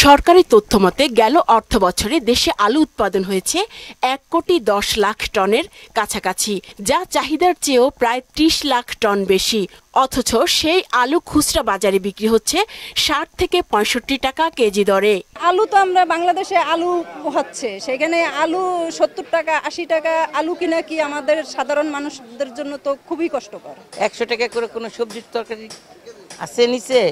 সরকারি তথ্যমতে গেল অর্থবছরে দেশে আলু উৎপাদন হয়েছে 1,10,00,000 টনের কাছাকাছি, যা চাহিদার চেয়েও প্রায় 30 লাখ টন বেশি। অথচ সেই আলু খুচরা বাজারে বিক্রি হচ্ছে 60 থেকে 65 টাকা কেজি দরে। আলু তো আমরা বাংলাদেশে আলু হচ্ছে, সেখানে আলু 70 টাকা 80 টাকা আলু কিনা কি আমাদের সাধারণ মানুষদের জন্য তো খুবই কষ্টকর। 100 টাকা করে কোনো সবজির তরকারি আছে নিচে,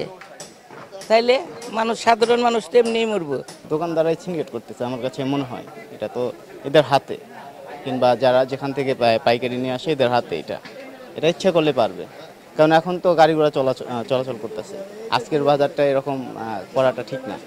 তাইলে মানুষ সাধারণ মানুষ তেমনি মরবো। দোকানদারাই ছিনকেট করতেছে আমার কাছে মনে হয়। এটা তো এদের হাতে, কিংবা যারা যেখান থেকে পাইকারি নিয়ে আসে এদের হাতে। এটা ইচ্ছা করলে পারবে, কারণ এখন তো গাড়ি ঘোড়া চলাচল করতেছে। আজকের বাজারটা এরকম করাটা ঠিক না।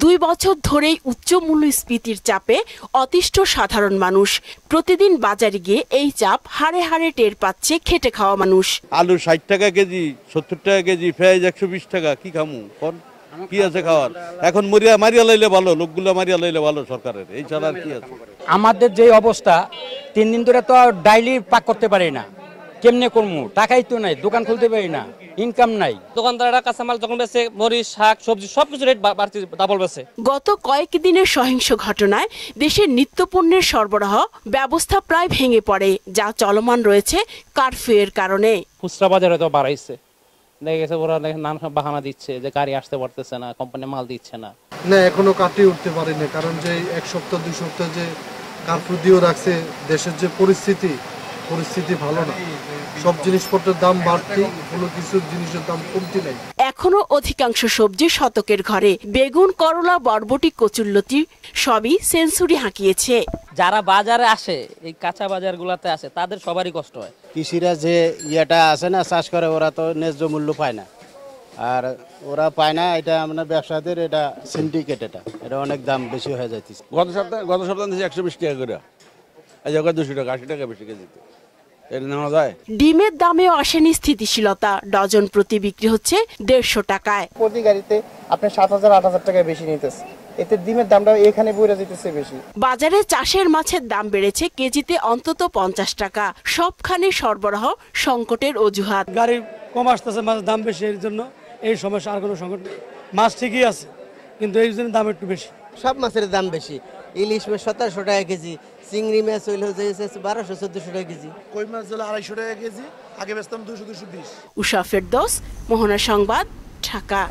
2 বছর ধরেই উচ্চ মূল্যস্ফীতির চাপে অতিষ্ঠ সাধারণ মানুষ। প্রতিদিন বাজারে গিয়ে এই চাপ হাড়ে হাড়ে টের পাচ্ছে খেটে খাওয়া মানুষ। আলু 60 টাকা কেজি, 70 টাকা কেজি, পেঁয়াজ 120 টাকা, কি খামু কোন? কি আছে খাওয়ার? এখন মারিয়া লাইলে ভালো, লোকগুলো মারিয়া লাইলে ভালো সরকারের, এই ছাড়া আর কি আছে? আমাদের যে অবস্থা, 3 দিন ধরে তো ডাইলি পাক করতে পারি না। কেমনে করবো? টাকাই তো নাই, দোকান খুলতে পারি না, ইনকাম নাই। দোকানদাররা কাঁচামাল যখন বেচে, মরিচ, শাক, সবজি সবকিছু রেট বাড়তি ডাবল বেচে। গত কয়েকদিনের সহিংস ঘটনায় দেশের নিত্যপণ্যের সরবরাহ ব্যবস্থা প্রায় ভেঙে পড়ে, যা চলমান রয়েছে কারফিউয়ের কারণে। খুচরা বাজারে তো বাড়াইছে, দেখা গেছে ওরা নানা বাহানা দিচ্ছে যে গাড়ি আসতে পারতেছে না, কোম্পানি মাল দিচ্ছে না। এখনো কাটিয়ে উঠতে পারি না, কারণ যে 1 সপ্তাহ 2 সপ্তাহ যে কারফিউ দিয়ে রাখছে, দেশের যে পরিস্থিতি ভালো না। সব জিনিসপত্রের দাম বাড়তি, কোনো কিছু জিনিসের দাম কমতি নাই। এখনো অধিকাংশ সবজি শতকের ঘরে। বেগুন, করলা, বরবটি, কচুল্লতি সবই সেঞ্চুরি হাঁকিয়েছে। যারা বাজারে আসে, এই কাঁচা বাজারগুলোতে আসে, তাদের সবারই কষ্ট হয়। কৃষিরা যে ইয়েটা আছে না, চাষ করে, ওরা তো ন্যায্য মূল্য পায় না। আর ওরা পায় না, এটা আমরা ব্যবসাদের এটা সিন্ডিকেট, এটা অনেক দাম বেশি হয়ে যাইতেছে। গত সপ্তাহে 120 টাকা করে, আজ 200 টাকা 80 টাকা বেশি কেজিতে। ডিমের দামেও আসেনি স্থিতিশীলতা। ডজন প্রতি বিক্রি হচ্ছে 150 টাকায়। প্রতি গাড়িতে আপনি 7,000-8,000 টাকা বেশি নিতেছে, এতে ডিমের দামটা এখানে বইরা যেতেছে বেশি। বাজারে চাষের মাছের দাম বেড়েছে কেজিতে অন্তত 50 টাকা। সবখানে সরবরাহ সংকটের অজুহাত। গাড়ি কম আসতেছে, মাছের দাম বেশি, এর জন্য এই সমস্যা। আর কোনো সংকট নেই, মাছ ঠিকই আছে, কিন্তু এই জন্য দাম একটু বেশি। সব মাছের দাম বেশি। ইলিশ মাছ 1700 টাকা কেজি, চিংড়ি মাছ হইলে 1200-1400 টাকা কেজি, কই মাছ হলো 250 টাকা কেজি, আগে বেচতাম 200-220। উষা ফেরদৌস, মোহনা সংবাদ, ঢাকা।